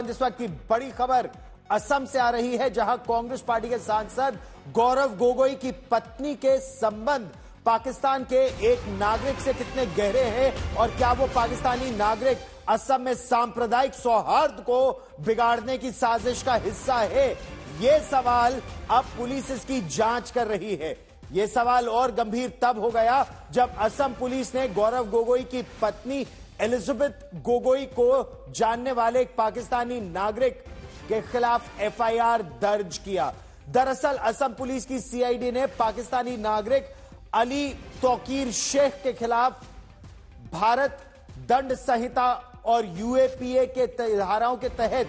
बुलंद इस वक्त की बड़ी खबर असम से आ रही है, जहां कांग्रेस पार्टी के सांसद गौरव गोगोई की पत्नी के संबंध पाकिस्तान के एक नागरिक से कितने गहरे हैं और क्या वो पाकिस्तानी नागरिक असम में सांप्रदायिक सौहार्द को बिगाड़ने की साजिश का हिस्सा है। यह सवाल अब पुलिस इसकी जांच कर रही है। यह सवाल और गंभीर तब हो गया जब असम पुलिस ने गौरव गोगोई की पत्नी एलिजाबेथ गोगोई को जानने वाले एक पाकिस्तानी नागरिक के खिलाफ एफआईआर दर्ज किया। दरअसल असम पुलिस की सीआईडी ने पाकिस्तानी नागरिक अली तौकीर शेख के खिलाफ भारत दंड संहिता और यूएपीए के धाराओं के तहत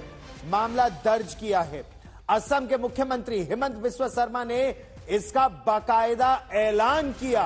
मामला दर्ज किया है। असम के मुख्यमंत्री हेमंत बिस्वा शर्मा ने इसका बाकायदा ऐलान किया।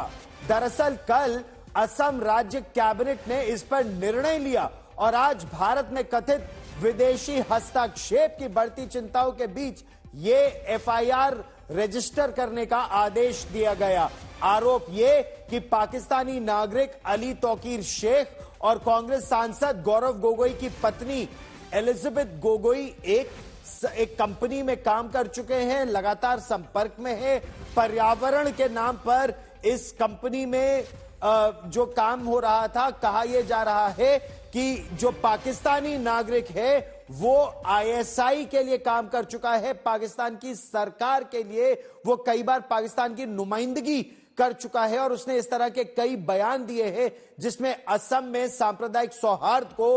दरअसल कल असम राज्य कैबिनेट ने इस पर निर्णय लिया और आज भारत में कथित विदेशी हस्तक्षेप की बढ़ती चिंताओं के बीच यह एफआईआर रजिस्टर करने का आदेश दिया गया। आरोप यह कि पाकिस्तानी नागरिक अली तौकीर शेख और कांग्रेस सांसद गौरव गोगोई की पत्नी एलिजाबेथ गोगोई एक कंपनी में काम कर चुके हैं, लगातार संपर्क में है। पर्यावरण के नाम पर इस कंपनी में जो काम हो रहा था, कहा यह जा रहा है कि जो पाकिस्तानी नागरिक है वो आईएसआई के लिए काम कर चुका है, पाकिस्तान की सरकार के लिए वो कई बार पाकिस्तान की नुमाइंदगी कर चुका है और उसने इस तरह के कई बयान दिए हैं जिसमें असम में सांप्रदायिक सौहार्द को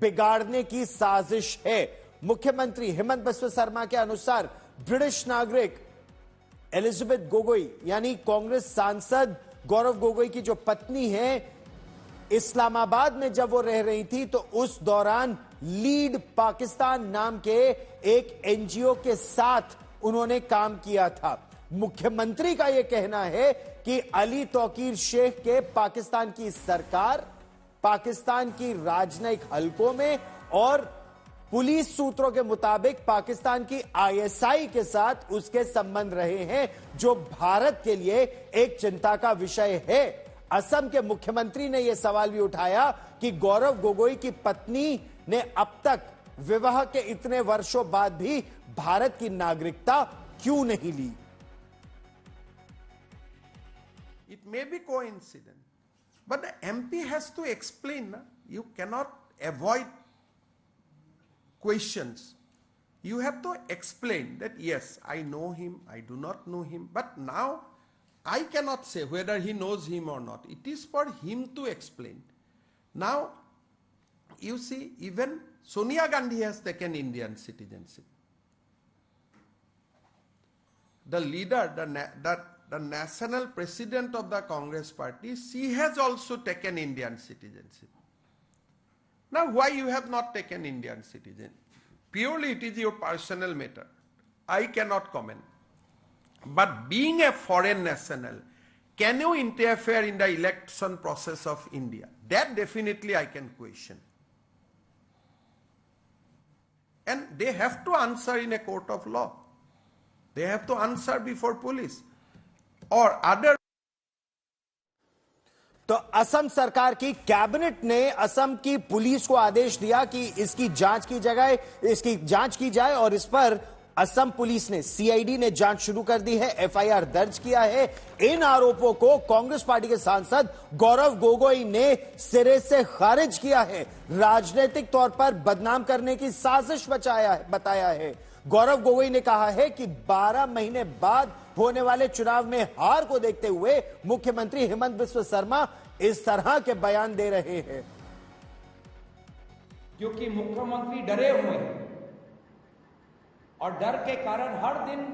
बिगाड़ने की साजिश है। मुख्यमंत्री हेमंत बिस्वा शर्मा के अनुसार ब्रिटिश नागरिक एलिजाबेथ गोगोई यानी कांग्रेस सांसद गौरव गोगोई की जो पत्नी है, इस्लामाबाद में जब वो रह रही थी तो उस दौरान लीड पाकिस्तान नाम के एक एनजीओ के साथ उन्होंने काम किया था। मुख्यमंत्री का यह कहना है कि अली तौकीर शेख के पाकिस्तान की सरकार, पाकिस्तान की राजनयिक हलकों में और पुलिस सूत्रों के मुताबिक पाकिस्तान की आईएसआई के साथ उसके संबंध रहे हैं, जो भारत के लिए एक चिंता का विषय है। असम के मुख्यमंत्री ने यह सवाल भी उठाया कि गौरव गोगोई की पत्नी ने अब तक विवाह के इतने वर्षों बाद भी भारत की नागरिकता क्यों नहीं ली। It may be coincidence, but the MP has to explain. You cannot avoid questions. You have to explain that yes, I know him, I do not know him, but now I cannot say whether he knows him or not. It is for him to explain. Now, you see, even Sonia Gandhi has taken Indian citizenship. The leader, the national president of the Congress party, she has also taken Indian citizenship. Now, why you have not taken Indian citizenship? Purely it is your personal matter. I cannot comment. But being a foreign national, can you interfere in the election process of India? That definitely I can question. And they have to answer in a court of law. They have to answer before police or other. तो असम सरकार की cabinet ने असम की police को आदेश दिया कि इसकी जांच की जाए और इस पर असम पुलिस ने, सीआईडी ने जांच शुरू कर दी है, एफआईआर दर्ज किया है। इन आरोपों को कांग्रेस पार्टी के सांसद गौरव गोगोई ने सिरे से खारिज किया है, राजनीतिक तौर पर बदनाम करने की साजिश बताया है। गौरव गोगोई ने कहा है कि 12 महीने बाद होने वाले चुनाव में हार को देखते हुए मुख्यमंत्री हेमंत बिस्वा शर्मा इस तरह के बयान दे रहे हैं। क्योंकि मुख्यमंत्री डरे हुए हैं और डर के कारण हर दिन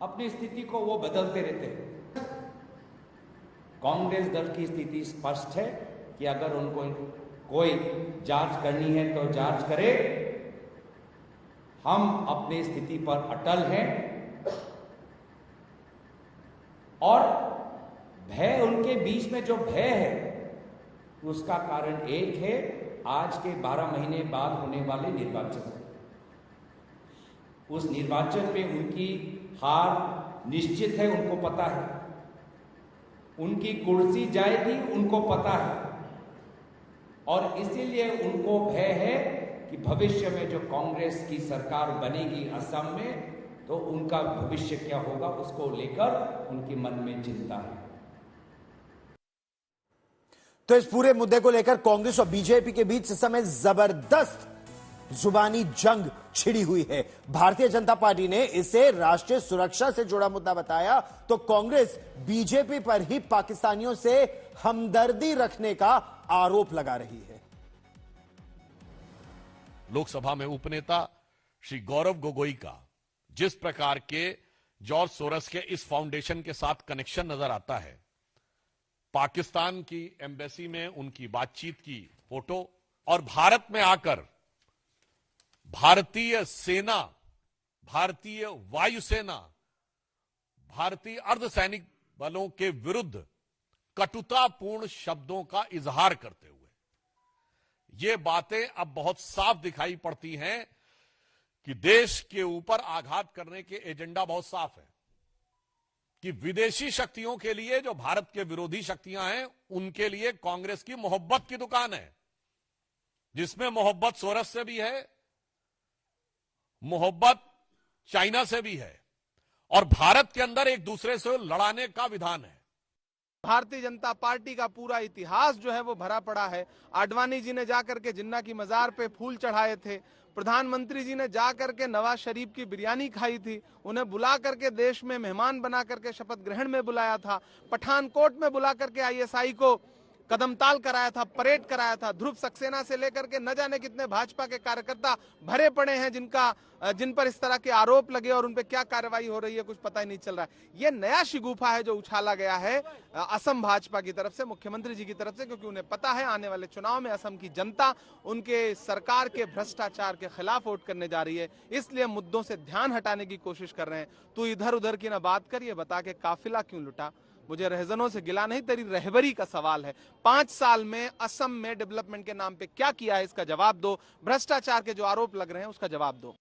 अपनी स्थिति को वो बदलते रहते हैं। कांग्रेस दल की स्थिति स्पष्ट है कि अगर उनको कोई जांच करनी है तो जांच करे। हम अपनी स्थिति पर अटल हैं और भय, उनके बीच में जो भय है उसका कारण एक है, आज के 12 महीने बाद होने वाले निर्वाचन। उस निर्वाचन में उनकी हार निश्चित है, उनको पता है। उनकी कुर्सी जाएगी, उनको पता है और इसीलिए उनको भय है कि भविष्य में जो कांग्रेस की सरकार बनेगी असम में, तो उनका भविष्य क्या होगा, उसको लेकर उनके मन में चिंता है। तो इस पूरे मुद्दे को लेकर कांग्रेस और बीजेपी के बीच इस समय जबरदस्त जुबानी जंग छिड़ी हुई है। भारतीय जनता पार्टी ने इसे राष्ट्रीय सुरक्षा से जुड़ा मुद्दा बताया, तो कांग्रेस बीजेपी पर ही पाकिस्तानियों से हमदर्दी रखने का आरोप लगा रही है। लोकसभा में उपनेता श्री गौरव गोगोई का जिस प्रकार के जॉर्ज सोरस के इस फाउंडेशन के साथ कनेक्शन नजर आता है, पाकिस्तान की एम्बेसी में उनकी बातचीत की फोटो और भारत में आकर भारतीय सेना, भारतीय वायुसेना, भारतीय अर्धसैनिक बलों के विरुद्ध कटुतापूर्ण शब्दों का इजहार करते हुए ये बातें अब बहुत साफ दिखाई पड़ती हैं कि देश के ऊपर आघात करने के एजेंडा बहुत साफ है कि विदेशी शक्तियों के लिए, जो भारत के विरोधी शक्तियां हैं, उनके लिए कांग्रेस की मोहब्बत की दुकान है, जिसमें मोहब्बत सोरस से भी है, मोहब्बत चाइना से भी है, और भारत के अंदर एक दूसरे से लड़ाने का विधान है। भारतीय जनता पार्टी का पूरा इतिहास जो है वो भरा पड़ा है। आडवाणी जी ने जाकर के जिन्ना की मजार पे फूल चढ़ाए थे, प्रधानमंत्री जी ने जाकर के नवाज शरीफ की बिरयानी खाई थी, उन्हें बुला करके देश में मेहमान बना करके शपथ ग्रहण में बुलाया था, पठानकोट में बुला करके आईएसआई को कदमताल कराया था, परेड कराया था। ध्रुव सक्सेना से लेकर के न जाने कितने भाजपा के कार्यकर्ता भरे पड़े हैं जिन पर इस तरह के आरोप लगे और उन पर क्या कार्रवाई हो रही है कुछ पता ही नहीं चल रहा है। ये नया शिगुफा है जो उछाला गया है असम भाजपा की तरफ से, मुख्यमंत्री जी की तरफ से, क्योंकि उन्हें पता है आने वाले चुनाव में असम की जनता उनके सरकार के भ्रष्टाचार के खिलाफ वोट करने जा रही है, इसलिए मुद्दों से ध्यान हटाने की कोशिश कर रहे हैं। तू इधर उधर की ना बात कर, ये बता के काफिला क्यों लुटा। मुझे रहजनों से गिला नहीं, तेरी रहबरी का सवाल है। 5 साल में असम में डेवलपमेंट के नाम पे क्या किया है इसका जवाब दो, भ्रष्टाचार के जो आरोप लग रहे हैं उसका जवाब दो।